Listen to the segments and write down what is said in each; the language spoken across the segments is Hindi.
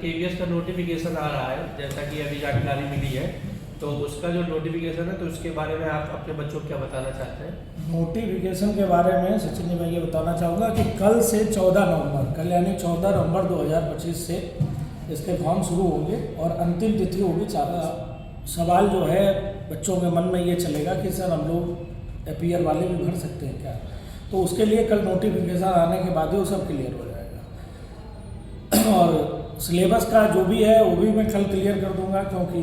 केवीएस का नोटिफिकेशन आ रहा है, जैसा कि अभी जानकारी मिली है, तो उसका जो नोटिफिकेशन है तो उसके बारे में आप अपने बच्चों को क्या बताना चाहते हैं? नोटिफिकेशन के बारे में सचिन जी मैं ये बताना चाहूँगा कि कल से 14 नवंबर, कल यानी 14 नवंबर 2025 से इसके फॉर्म शुरू होंगे और अंतिम तिथि होगी। सवाल जो है बच्चों के मन में ये चलेगा कि सर हम लोग एपीआर वाले भी भर सकते हैं क्या, तो उसके लिए कल नोटिफिकेशन आने के बाद ही वो सब क्लियर हो जाएगा। और सिलेबस का जो भी है वो भी मैं कल क्लियर कर दूंगा, क्योंकि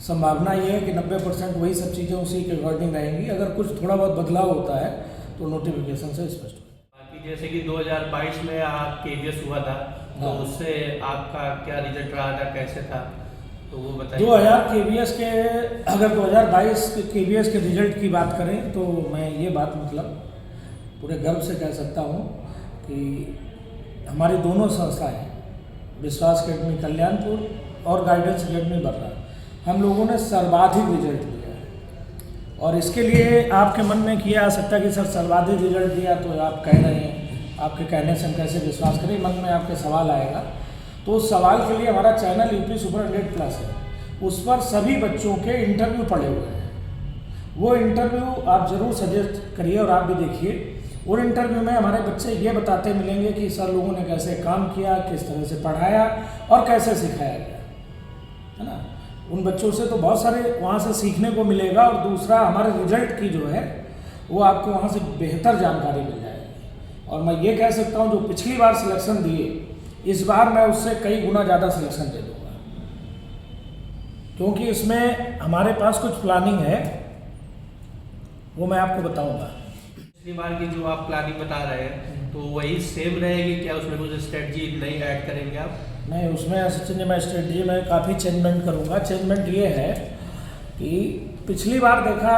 संभावना ये है कि 90% वही सब चीज़ें उसी के अकॉर्डिंग रहेंगी। अगर कुछ थोड़ा बहुत बदलाव होता है तो नोटिफिकेशन से स्पष्ट हो। बाकी जैसे कि 2022 में आप केवीएस हुआ था, तो उससे आपका क्या रिजल्ट रहा था, कैसे था, तो वो बताइए। 2000 केवीएस के, अगर 2022 के केवीएस के रिजल्ट की बात करें तो मैं ये बात मतलब पूरे गर्व से कह सकता हूँ कि हमारी दोनों संस्थाएं, विश्वास अकेडमी कल्याणपुर और गाइडेंस अकेडमी बर्रा, हम लोगों ने सर्वाधिक रिजल्ट दिया है। और इसके लिए आपके मन में किया आ सकता है कि सर सर्वाधिक रिजल्ट दिया तो आप कह रहे हैं, आपके कहने से हम कैसे विश्वास करें, मन में आपके सवाल आएगा। तो उस सवाल के लिए हमारा चैनल यूपी सुपर 100+ है, उस पर सभी बच्चों के इंटरव्यू पड़े हुए हैं। वो इंटरव्यू आप ज़रूर सजेस्ट करिए और आप भी देखिए। उन इंटरव्यू में हमारे बच्चे ये बताते मिलेंगे कि सर लोगों ने कैसे काम किया, किस तरह से पढ़ाया और कैसे सिखाया गया, है ना। उन बच्चों से तो बहुत सारे वहाँ से सीखने को मिलेगा। और दूसरा, हमारे रिजल्ट की जो है वो आपको वहाँ से बेहतर जानकारी मिल जाएगी। और मैं ये कह सकता हूँ जो पिछली बार सिलेक्शन दिए, इस बार मैं उससे कई गुना ज़्यादा सिलेक्शन दे दूँगा, क्योंकि इसमें हमारे पास कुछ प्लानिंग है, वो मैं आपको बताऊँगा। पिछली बार की जो आप प्लानिंग बता रहे हैं तो वही सेम रहेगी क्या, उसमें कुछ स्ट्रेटजी नई ऐड करेंगे आप? नहीं, उसमें सचिन जी मैं स्ट्रेटजी में काफ़ी चेंजमेंट करूँगा। चेंजमेंट ये है कि पिछली बार देखा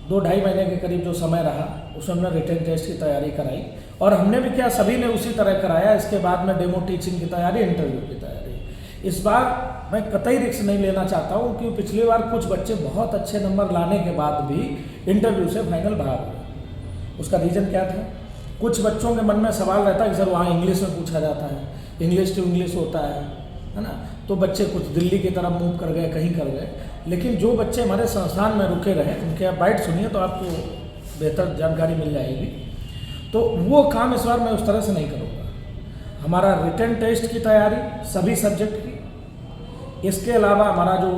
2-2.5 महीने के करीब जो समय रहा उसमें हमने रिटन टेस्ट की तैयारी कराई, और हमने भी क्या, सभी ने उसी तरह कराया। इसके बाद में डेमो टीचिंग की तैयारी, इंटरव्यू की तैयारी। इस बार मैं कतई रिस्क नहीं लेना चाहता हूँ, क्योंकि पिछली बार कुछ बच्चे बहुत अच्छे नंबर लाने के बाद भी इंटरव्यू से फाइनल बाहर हुए। उसका रीज़न क्या था? कुछ बच्चों के मन में सवाल रहता है कि सर वहाँ इंग्लिश में पूछा जाता है, इंग्लिश टू इंग्लिश होता है ना, तो बच्चे कुछ दिल्ली की तरफ मूव कर गए, कहीं कर गए। लेकिन जो बच्चे हमारे संस्थान में रुके रहे, उनके आप बाइट सुनिए तो आपको बेहतर जानकारी मिल जाएगी। तो वो काम इस बार मैं उस तरह से नहीं करूँगा। हमारा रिटन टेस्ट की तैयारी सभी सब्जेक्ट की, इसके अलावा हमारा जो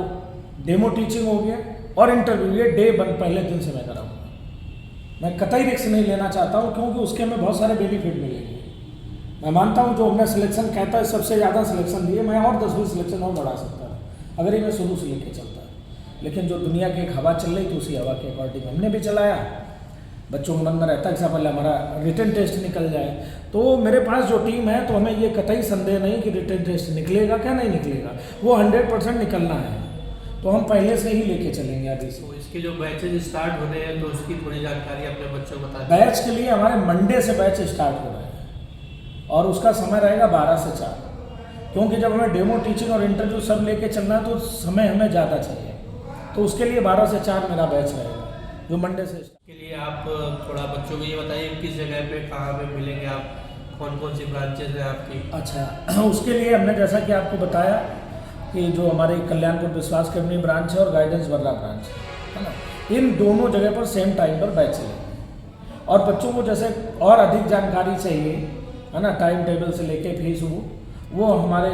डेमो टीचिंग हो गया और इंटरव्यू, ये डे 1 पहले दिन से मैं कराऊँगा। मैं कतई रिस्क नहीं लेना चाहता हूँ, क्योंकि उसके हमें बहुत सारे बेनिफिट मिलेंगे। मैं मानता हूँ जो हमने सिलेक्शन कहता है सबसे ज़्यादा सिलेक्शन दिए, मैं और 10-20 सिलेक्शन और बढ़ा सकता था अगर ये मैं शुरू से लेके चलता है। लेकिन जो दुनिया की एक हवा चल रही थी, उसी हवा के अकॉर्डिंग हमने भी चलाया। बच्चों के मन में रहता है कि पहले हमारा रिटन टेस्ट निकल जाए। तो मेरे पास जो टीम है, तो हमें ये कतई संदेह नहीं कि रिटन टेस्ट निकलेगा क्या, नहीं निकलेगा, वो 100% निकलना है। तो हम पहले से ही लेके चलेंगे अभी से। तो इसके जो बैचेज स्टार्ट हो रहे हैं तो उसकी थोड़ी जानकारी अपने बच्चों को बता दें। बैच के लिए हमारे मंडे से बैच स्टार्ट हो रहा है और उसका समय रहेगा 12 से 4, क्योंकि जब हमें डेमो टीचिंग और इंटरव्यू सब लेके चलना है तो समय हमें ज़्यादा चाहिए। तो उसके लिए 12 से 4 मेरा बैच रहेगा, जो मंडे से। के लिए आप थोड़ा बच्चों को ये बताइए किस जगह पे, कहाँ पे मिलेंगे आप, कौन कौन सी ब्रांचेज है आपकी? अच्छा, उसके लिए हमने जैसा कि आपको बताया कि जो हमारे कल्याणपुर विश्वास अकेडमी ब्रांच है और गाइडेंस बर्रा ब्रांच है ना, इन दोनों जगह पर सेम टाइम पर बैच चलेंगे। और बच्चों को जैसे और अधिक जानकारी चाहिए, है ना, टाइम टेबल से लेके फीस वो हमारे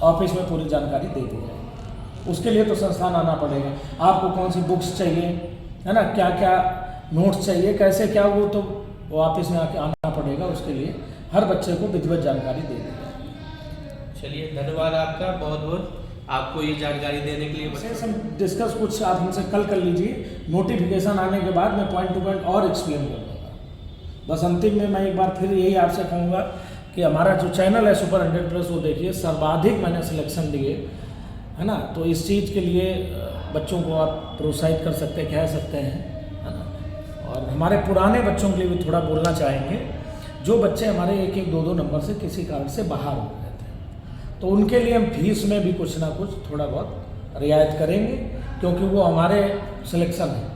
ऑफिस में पूरी जानकारी दे दी जाएगी। उसके लिए तो संस्थान आना पड़ेगा। आपको कौन सी बुक्स चाहिए, है ना, क्या क्या नोट्स चाहिए, कैसे क्या, वो ऑफिस में आके आना पड़ेगा। उसके लिए हर बच्चे को विधिवत जानकारी दे दी जाएगी। चलिए, धन्यवाद आपका बहुत बहुत, आपको ये जानकारी देने के लिए। हम डिस्कस कुछ आप हमसे कल कर लीजिए, नोटिफिकेशन आने के बाद मैं पॉइंट टू पॉइंट और एक्सप्लेन कर दूँगा। बस अंतिम में मैं एक बार फिर यही आपसे कहूँगा कि हमारा जो चैनल है सुपर 100+, वो देखिए, सर्वाधिक मैंने सिलेक्शन दिए, है ना। तो इस चीज़ के लिए बच्चों को आप प्रोत्साहित कर सकते, कह सकते हैं, है ना। और हमारे पुराने बच्चों के लिए भी थोड़ा बोलना चाहेंगे, जो बच्चे हमारे 1-1, 2-2 नंबर से किसी कारण से बाहर हो गए थे, तो उनके लिए हम फीस में भी कुछ ना कुछ थोड़ा बहुत रियायत करेंगे, क्योंकि वो हमारे सिलेक्शन है।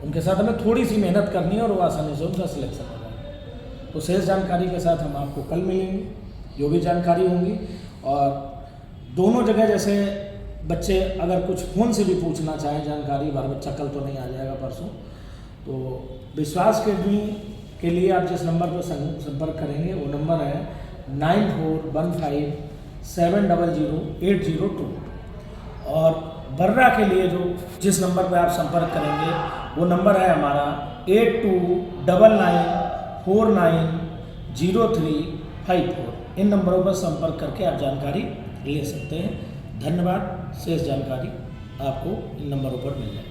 उनके साथ हमें थोड़ी सी मेहनत करनी है और वो आसानी से उनका सिलेक्शन हो जाएगा। तो शेष जानकारी के साथ हम आपको कल मिलेंगे। जो भी जानकारी होंगी। और दोनों जगह जैसे बच्चे अगर कुछ फ़ोन से भी पूछना चाहें जानकारी, हमारा बच्चा कल तो नहीं आ जाएगा परसों, तो विश्वास अकेडमी के लिए आप जिस नंबर पर संपर्क करेंगे वो नंबर है 9415700802। और बर्रा के लिए जिस नंबर पर आप संपर्क करेंगे वो नंबर है हमारा 8299490354। इन नंबरों पर संपर्क करके आप जानकारी ले सकते हैं। धन्यवाद। शेष जानकारी आपको इन नंबरों पर मिल जाएगी।